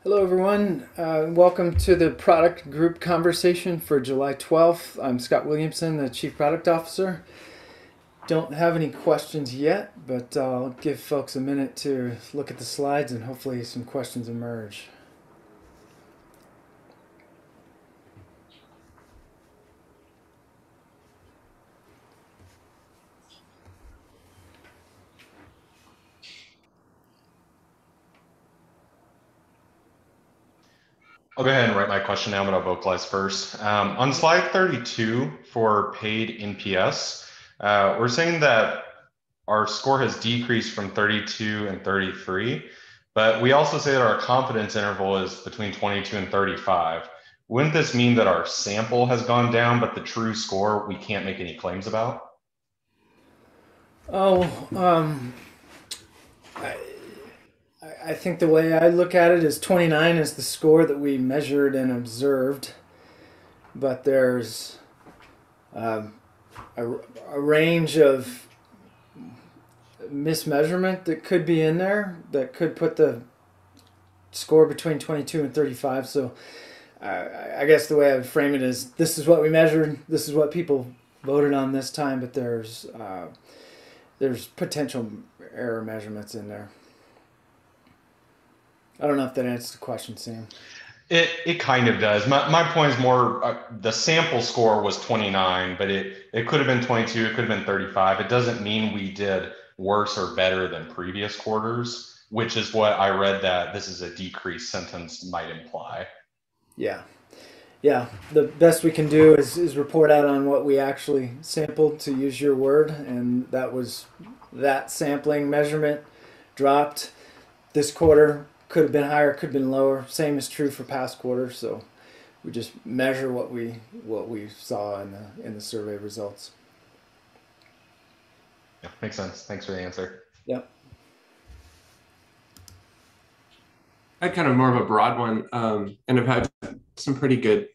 Hello, everyone. Welcome to the product group conversation for July 12th. I'm Scott Williamson, the Chief Product Officer. Don't have any questions yet, but I'll give folks a minute to look at the slides and hopefully some questions emerge. I'll go ahead and write my question now. I'm going to vocalize first. On slide 32 for paid NPS, we're saying that our score has decreased from 32 and 33, but we also say that our confidence interval is between 22 and 35. Wouldn't this mean that our sample has gone down, but the true score we can't make any claims about? Oh, I, I think the way I look at it is 29 is the score that we measured and observed, but there's um, a range of mismeasurement that could be in there that could put the score between 22 and 35. So I guess the way I would frame it is this is what we measured, this is what people voted on this time, but there's potential error measurements in there. I don't know if that answers the question, Sam. It kind of does. My point is more the sample score was 29, but it could have been 22, it could have been 35. It doesn't mean we did worse or better than previous quarters, which is what I read that this is a decreased sentence might imply. Yeah. Yeah. The best we can do is report out on what we actually sampled, to use your word. And that was that sampling measurement dropped this quarter. Could have been higher, could have been lower. Same is true for past quarters. So we just measure what we saw in the survey results. Yeah, makes sense. Thanks for the answer. Yep. I had kind of more of a broad one, and I've had some pretty good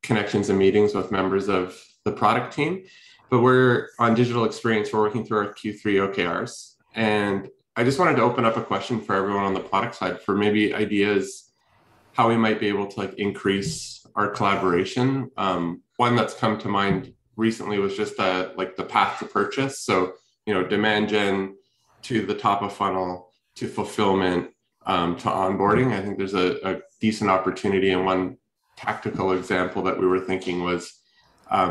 connections and meetings with members of the product team. But we're on digital experience. We're working through our Q3 OKRs, and I just wanted to open up a question for everyone on the product side for maybe ideas how we might be able to like increase our collaboration. One that's come to mind recently was just like the path to purchase. So demand gen to the top of funnel to fulfillment to onboarding. I think there's a decent opportunity. And one tactical example that we were thinking was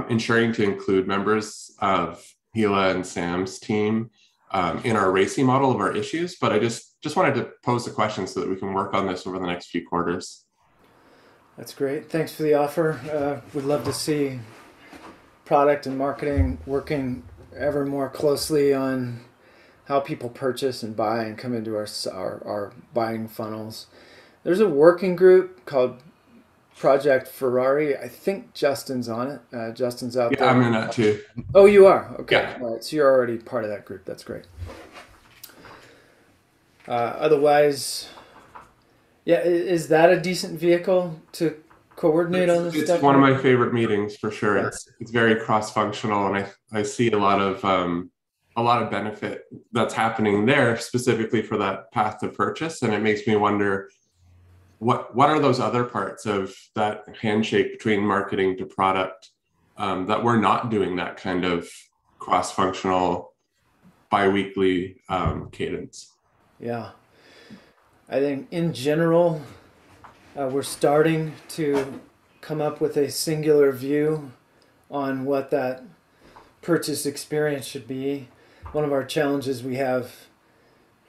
ensuring to include members of Gila and Sam's team in our RACI model of our issues. But I just wanted to pose the question so that we can work on this over the next few quarters. That's great. Thanks for the offer. We'd love to see product and marketing working ever more closely on how people purchase and buy and come into our buying funnels. There's a working group called Project Ferrari. I think Justin's on it. Justin's out Yeah, there. I'm in that too. Oh, you are? Okay. Yeah. All right. So you're already part of that group. That's great. Otherwise, yeah, is that a decent vehicle to coordinate on this It's stuff? one of my favorite meetings for sure. Yeah. It's very cross-functional, and I see a lot of benefit that's happening there specifically for that path to purchase, and it makes me wonder what are those other parts of that handshake between marketing to product that we're not doing that kind of cross-functional biweekly cadence. Yeah. I think in general, we're starting to come up with a singular view on what that purchase experience should be. One of our challenges, we have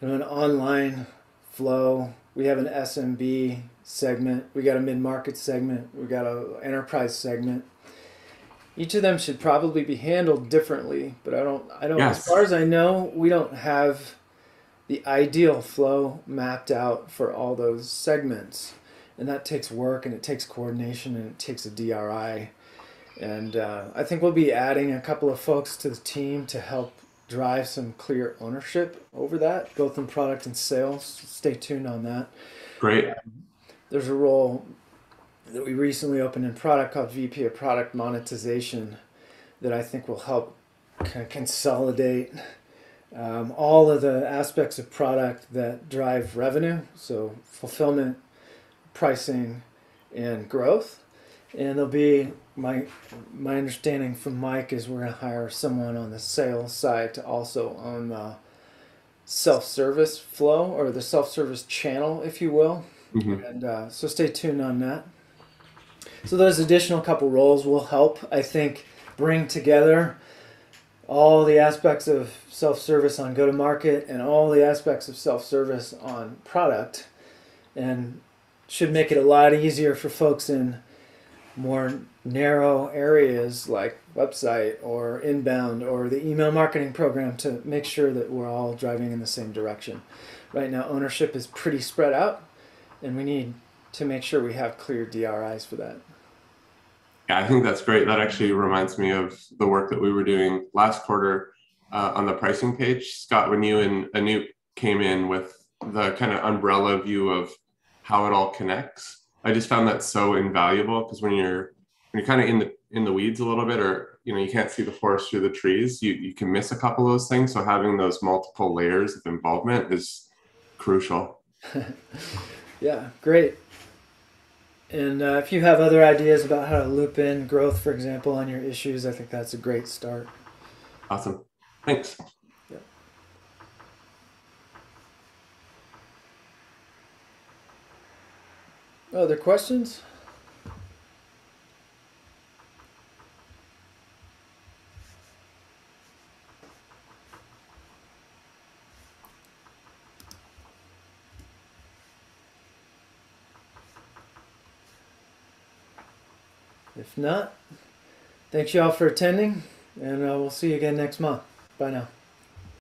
an online flow, we have an SMB segment, we got a mid-market segment, we got an enterprise segment. Each of them should probably be handled differently, but I don't. As Yes. far as I know, we don't have the ideal flow mapped out for all those segments, and that takes work and it takes coordination and it takes a DRI. And I think we'll be adding a couple of folks to the team to help drive some clear ownership over that, both in product and sales. Stay tuned on that. Great. There's a role that we recently opened in product called VP of Product Monetization that I think will help kind of consolidate all of the aspects of product that drive revenue. So fulfillment, pricing and growth. And there'll be my understanding from Mike is we're going to hire someone on the sales side to also own the self-service flow or the self-service channel, if you will. And so stay tuned on that. So those additional couple roles will help, I think, bring together all the aspects of self-service on go-to-market and all the aspects of self-service on product, and should make it a lot easier for folks in more narrow areas like website or inbound or the email marketing program to make sure that we're all driving in the same direction. Right now, ownership is pretty spread out, and we need to make sure we have clear DRIs for that. Yeah, I think that's great. That actually reminds me of the work that we were doing last quarter on the pricing page. Scott, when you and Anoop came in with the kind of umbrella view of how it all connects, I just found that so invaluable, because when you're kind of in the weeds a little bit, or you can't see the forest through the trees, you can miss a couple of those things. So having those multiple layers of involvement is crucial. Yeah, great. And if you have other ideas about how to loop in growth, for example, on your issues, I think that's a great start. Awesome. Thanks. Yeah. Other questions? If not, thanks y'all for attending, and we'll see you again next month. Bye now.